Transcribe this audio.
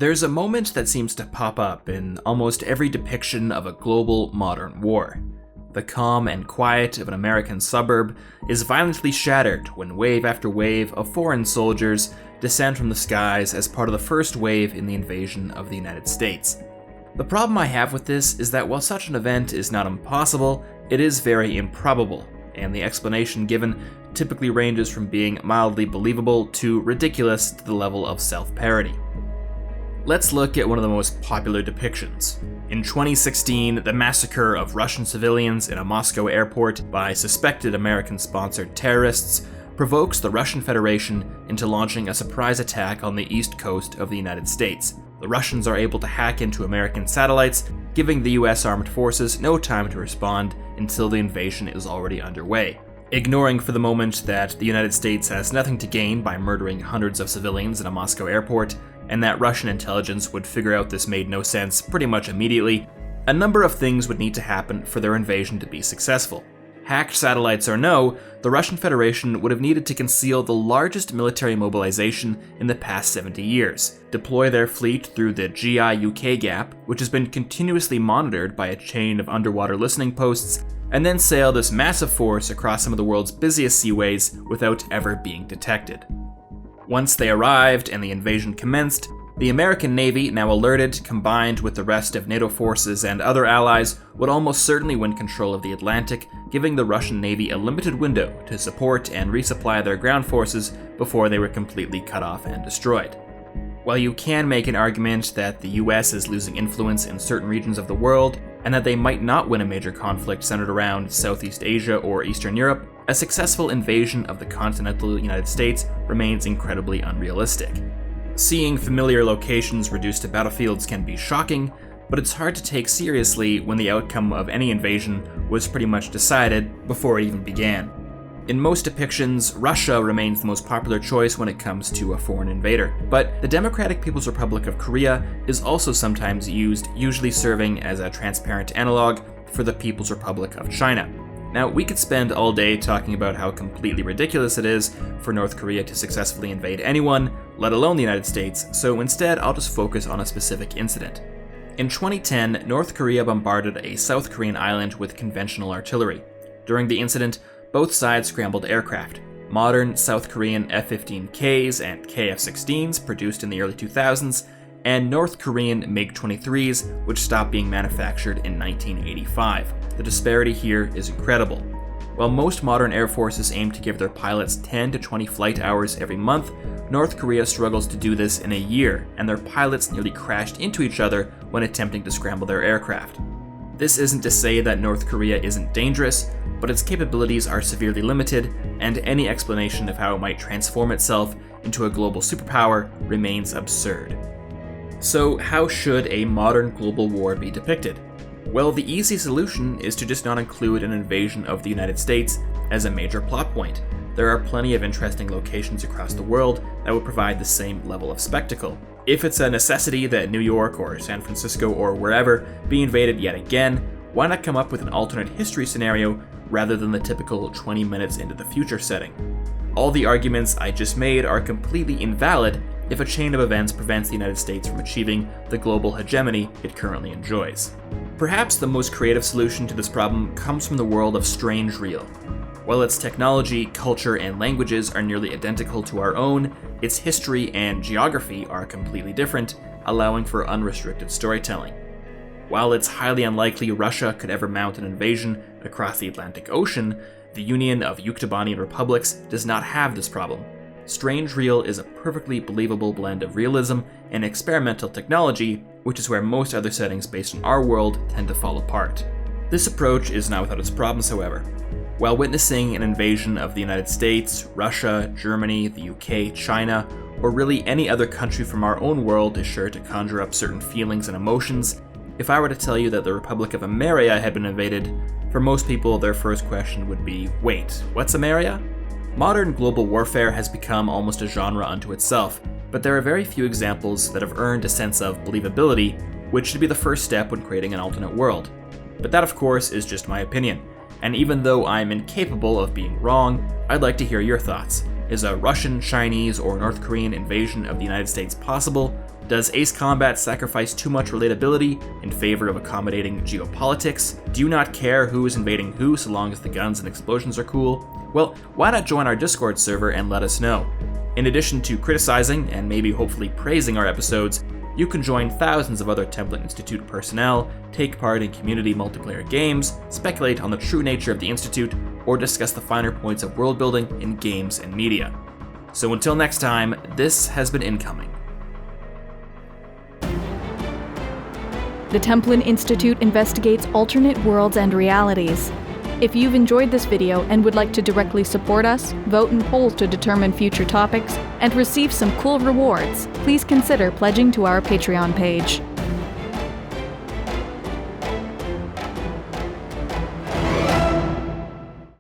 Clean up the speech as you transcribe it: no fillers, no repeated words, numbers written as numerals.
There's a moment that seems to pop up in almost every depiction of a global modern war. The calm and quiet of an American suburb is violently shattered when wave after wave of foreign soldiers descend from the skies as part of the first wave in the invasion of the United States. The problem I have with this is that while such an event is not impossible, it is very improbable, and the explanation given typically ranges from being mildly believable to ridiculous to the level of self-parody. Let's look at one of the most popular depictions. In 2016, the massacre of Russian civilians in a Moscow airport by suspected American-sponsored terrorists provokes the Russian Federation into launching a surprise attack on the east coast of the United States. The Russians are able to hack into American satellites, giving the US armed forces no time to respond until the invasion is already underway. Ignoring for the moment that the United States has nothing to gain by murdering hundreds of civilians in a Moscow airport, and that Russian intelligence would figure out this made no sense pretty much immediately, a number of things would need to happen for their invasion to be successful. Hacked satellites or no, the Russian Federation would have needed to conceal the largest military mobilization in the past 70 years, deploy their fleet through the GI-UK gap, which has been continuously monitored by a chain of underwater listening posts, and then sail this massive force across some of the world's busiest seaways without ever being detected. Once they arrived and the invasion commenced, the American Navy, now alerted, combined with the rest of NATO forces and other allies, would almost certainly win control of the Atlantic, giving the Russian Navy a limited window to support and resupply their ground forces before they were completely cut off and destroyed. While you can make an argument that the US is losing influence in certain regions of the world, and that they might not win a major conflict centered around Southeast Asia or Eastern Europe, a successful invasion of the continental United States remains incredibly unrealistic. Seeing familiar locations reduced to battlefields can be shocking, but it's hard to take seriously when the outcome of any invasion was pretty much decided before it even began. In most depictions, Russia remains the most popular choice when it comes to a foreign invader, but the Democratic People's Republic of Korea is also sometimes used, usually serving as a transparent analog for the People's Republic of China. Now, we could spend all day talking about how completely ridiculous it is for North Korea to successfully invade anyone, let alone the United States, so instead I'll just focus on a specific incident. In 2010, North Korea bombarded a South Korean island with conventional artillery. During the incident, both sides scrambled aircraft. Modern South Korean F-15Ks and KF-16s produced in the early 2000s, and North Korean MiG-23s, which stopped being manufactured in 1985. The disparity here is incredible. While most modern air forces aim to give their pilots 10 to 20 flight hours every month, North Korea struggles to do this in a year, and their pilots nearly crashed into each other when attempting to scramble their aircraft. This isn't to say that North Korea isn't dangerous, but its capabilities are severely limited, and any explanation of how it might transform itself into a global superpower remains absurd. So, how should a modern global war be depicted? Well, the easy solution is to just not include an invasion of the United States as a major plot point. There are plenty of interesting locations across the world that would provide the same level of spectacle. If it's a necessity that New York or San Francisco or wherever be invaded yet again, why not come up with an alternate history scenario rather than the typical 20 minutes into the future setting? All the arguments I just made are completely invalid if a chain of events prevents the United States from achieving the global hegemony it currently enjoys. Perhaps the most creative solution to this problem comes from the world of strange real. While its technology, culture, and languages are nearly identical to our own, its history and geography are completely different, allowing for unrestricted storytelling. While it's highly unlikely Russia could ever mount an invasion across the Atlantic Ocean, the Union of Yuktobanian Republics does not have this problem. Strange Real is a perfectly believable blend of realism and experimental technology, which is where most other settings based on our world tend to fall apart. This approach is not without its problems, however. While witnessing an invasion of the United States, Russia, Germany, the UK, China, or really any other country from our own world is sure to conjure up certain feelings and emotions, if I were to tell you that the Republic of M.A.R.C had been invaded, for most people their first question would be, wait, what's M.A.R.C? Modern global warfare has become almost a genre unto itself, but there are very few examples that have earned a sense of believability, which should be the first step when creating an alternate world. But that, of course, is just my opinion, and even though I'm incapable of being wrong, I'd like to hear your thoughts. Is a Russian, Chinese, or North Korean invasion of the United States possible, Does Ace Combat sacrifice too much relatability in favor of accommodating geopolitics? Do you not care who is invading who so long as the guns and explosions are cool? Well, why not join our Discord server and let us know? In addition to criticizing and maybe hopefully praising our episodes, you can join thousands of other Templin Institute personnel, take part in community multiplayer games, speculate on the true nature of the Institute, or discuss the finer points of world building in games and media. So until next time, this has been Incoming. The Templin Institute investigates alternate worlds and realities. If you've enjoyed this video and would like to directly support us, vote in polls to determine future topics, and receive some cool rewards, please consider pledging to our Patreon page.